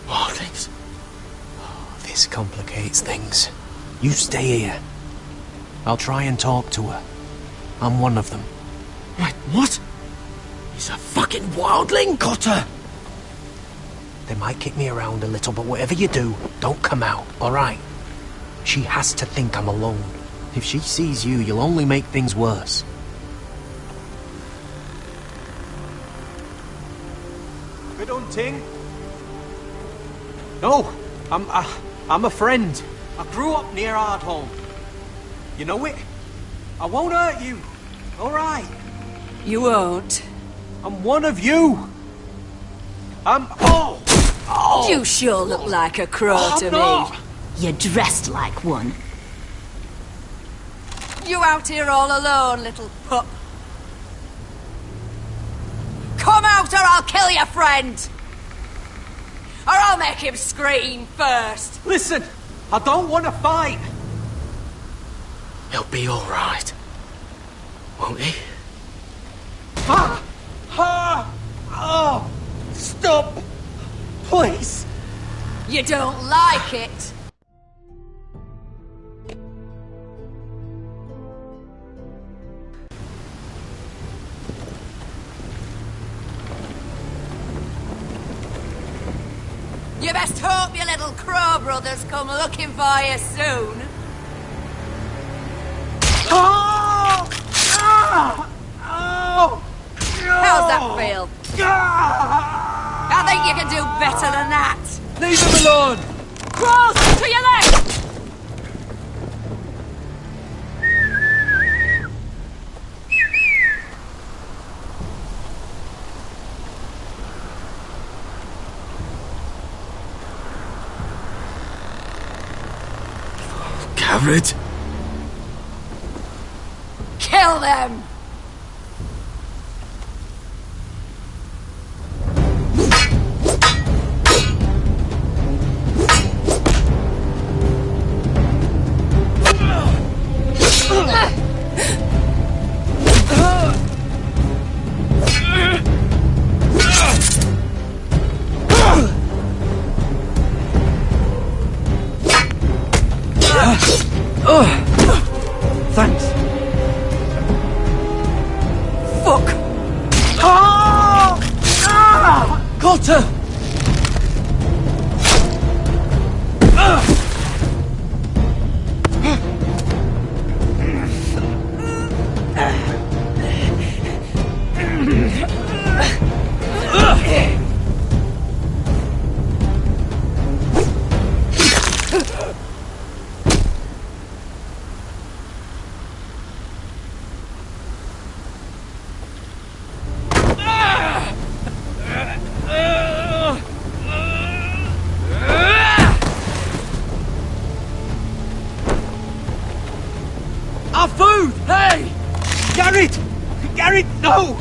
Wildlings. Oh, this complicates things. You stay here. I'll try and talk to her. I'm one of them. Wait, what? He's a fucking wildling, Cotter! They might kick me around a little, but whatever you do, don't come out, alright? She has to think I'm alone. If she sees you, you'll only make things worse. Good hunting. No, I'm a friend. I grew up near Ardholm. You know it? I won't hurt you. All right. You won't. I'm one of you. Oh! You sure look like a crow to not. me. You're dressed like one. You out here all alone, little pup? Come out or I'll kill your friend! Or I'll make him scream first! Listen, I don't want to fight. He'll be all right, won't he? Oh! Stop! Please! You don't like it? You best hope your little crow brothers come looking for you soon. Oh! Oh! How's that feel? I think you can do better than that. Leave him alone! Close to your left! Garrett? Kill them! Thanks. Fuck! Ah! Ah! Cotter! Our food! Hey! Garrett! Garrett, no!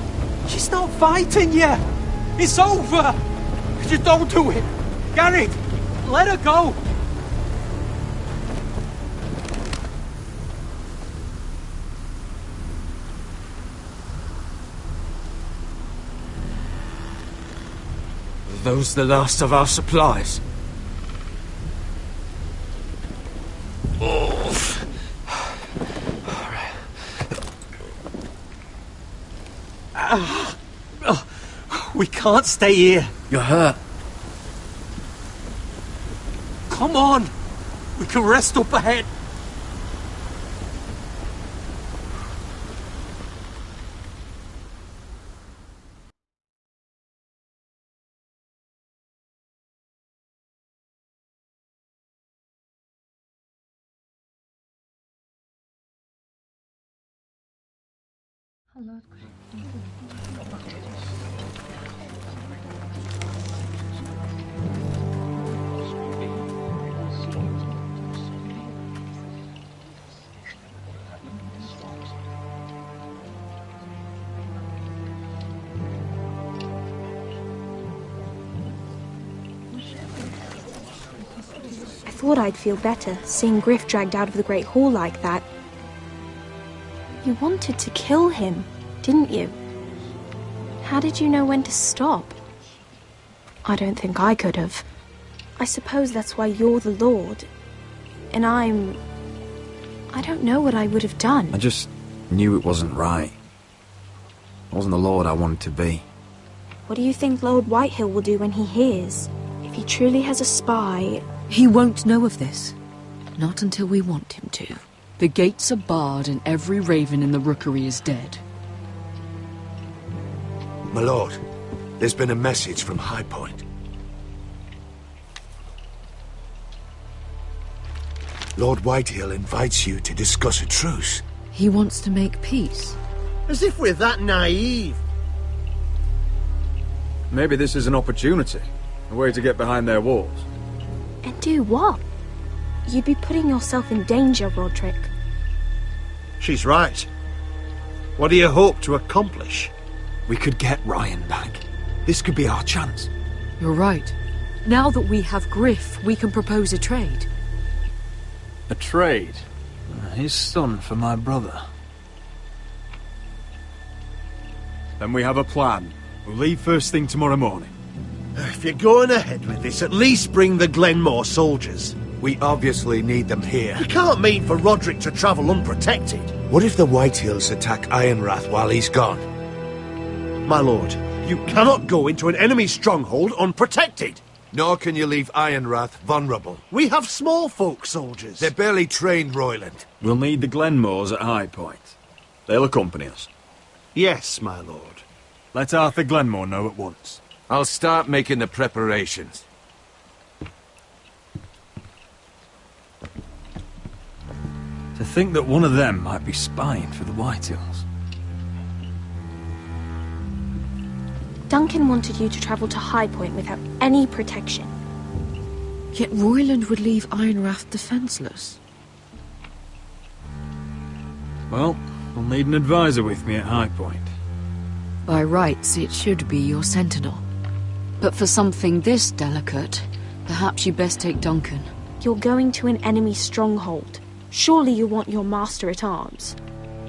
She's not fighting yet! It's over! Just don't do it! Garrett! Let her go! Are those the last of our supplies? We can't stay here. You're hurt. Come on! We can rest up ahead. I thought I'd feel better, seeing Griff dragged out of the Great Hall like that. You wanted to kill him, didn't you? How did you know when to stop? I don't think I could have. I suppose that's why you're the Lord. And I don't know what I would have done. I just knew it wasn't right. I wasn't the Lord I wanted to be. What do you think Lord Whitehill will do when he hears? If he truly has a spy... He won't know of this. Not until we want him to. The gates are barred and every raven in the rookery is dead. My lord, there's been a message from High Point. Lord Whitehill invites you to discuss a truce. He wants to make peace. As if we're that naive. Maybe this is an opportunity. A way to get behind their walls. And do what? You'd be putting yourself in danger, Roderick. She's right. What do you hope to accomplish? We could get Ryan back. This could be our chance. You're right. Now that we have Griff, we can propose a trade. A trade? His son for my brother. Then we have a plan. We'll leave first thing tomorrow morning. If you're going ahead with this, at least bring the Glenmore soldiers. We obviously need them here. You can't mean for Roderick to travel unprotected. What if the Whitehills attack Ironrath while he's gone? My lord, you cannot go into an enemy stronghold unprotected. Nor can you leave Ironrath vulnerable. We have small folk soldiers. They're barely trained, Royland. We'll need the Glenmores at High Point. They'll accompany us. Yes, my lord. Let Arthur Glenmore know at once. I'll start making the preparations. To think that one of them might be spying for the Whitehills. Duncan wanted you to travel to High Point without any protection. Yet Royland would leave Ironrath defenseless. Well, I'll need an advisor with me at High Point. By rights, it should be your sentinel. But for something this delicate, perhaps you best take Duncan. You're going to an enemy stronghold. Surely you want your master-at-arms.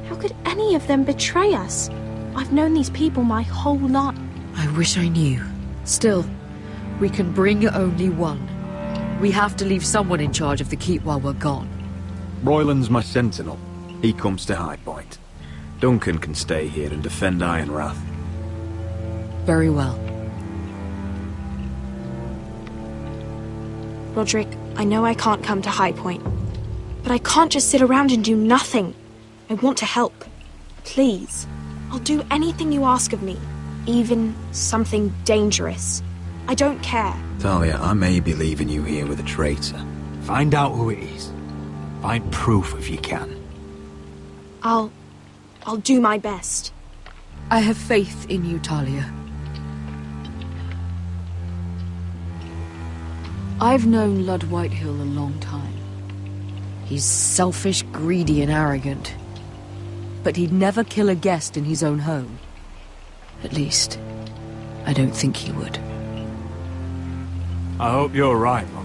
How could any of them betray us? I've known these people my whole life. I wish I knew. Still, we can bring only one. We have to leave someone in charge of the keep while we're gone. Royland's my sentinel. He comes to High Point. Duncan can stay here and defend Ironrath. Very well. Roderick, I know I can't come to High Point, but I can't just sit around and do nothing. I want to help. Please. I'll do anything you ask of me, even something dangerous. I don't care. Talia, I may be leaving you here with a traitor. Find out who it is. Find proof if you can. I'll do my best. I have faith in you, Talia. I've known Lud Whitehill a long time. He's selfish, greedy, and arrogant. But he'd never kill a guest in his own home. At least, I don't think he would. I hope you're right, Mother.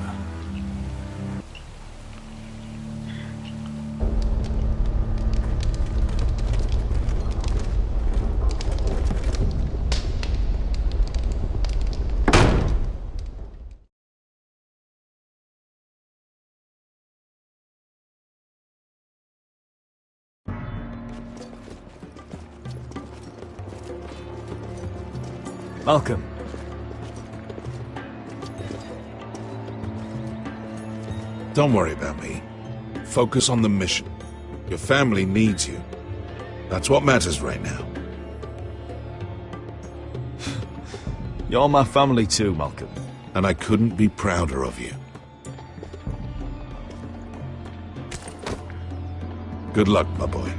Malcolm. Don't worry about me. Focus on the mission. Your family needs you. That's what matters right now. You're my family too, Malcolm. And I couldn't be prouder of you. Good luck, my boy.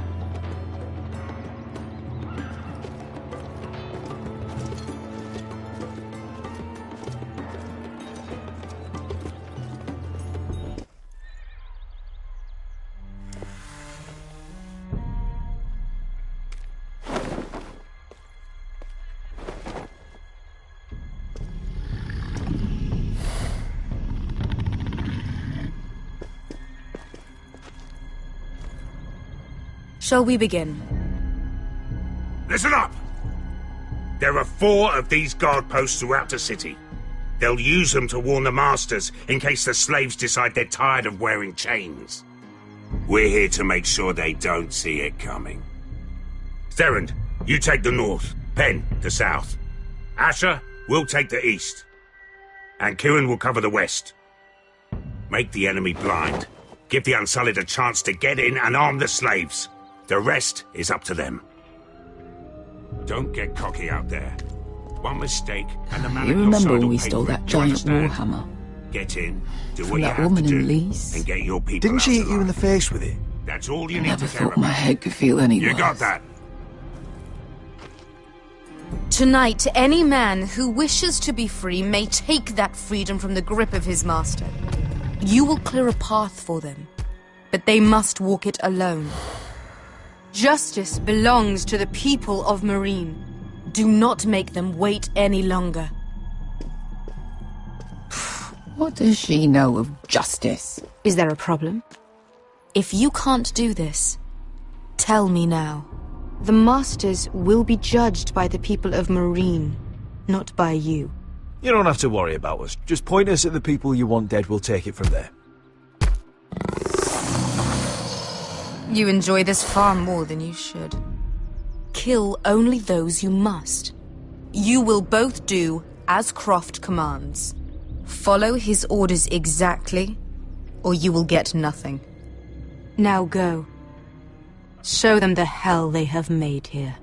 Shall we begin? Listen up! There are 4 of these guard posts throughout the city. They'll use them to warn the masters in case the slaves decide they're tired of wearing chains. We're here to make sure they don't see it coming. Therend, you take the north. Penn, the south. Asher, we'll take the east. And Kieran will cover the west. Make the enemy blind. Give the Unsullied a chance to get in and arm the slaves. The rest is up to them. Don't get cocky out there. One mistake and the man You at your remember side when will we pay stole for it. that You giant understand? warhammer? Get in, do From what you that have woman to in do, Lee's? and get your people Didn't she out hit you in the face with it? That's all you I need never to care thought my about. head could feel any You worse. got that? Tonight, any man who wishes to be free may take that freedom from the grip of his master. You will clear a path for them, but they must walk it alone. Justice belongs to the people of Marine. Do not make them wait any longer. What does she know of justice? Is there a problem? If you can't do this, tell me now. The Masters will be judged by the people of Marine, not by you. You don't have to worry about us. Just point us at the people you want dead, we'll take it from there. You enjoy this far more than you should. Kill only those you must. You will both do as Croft commands. Follow his orders exactly, or you will get nothing. Now go. Show them the hell they have made here.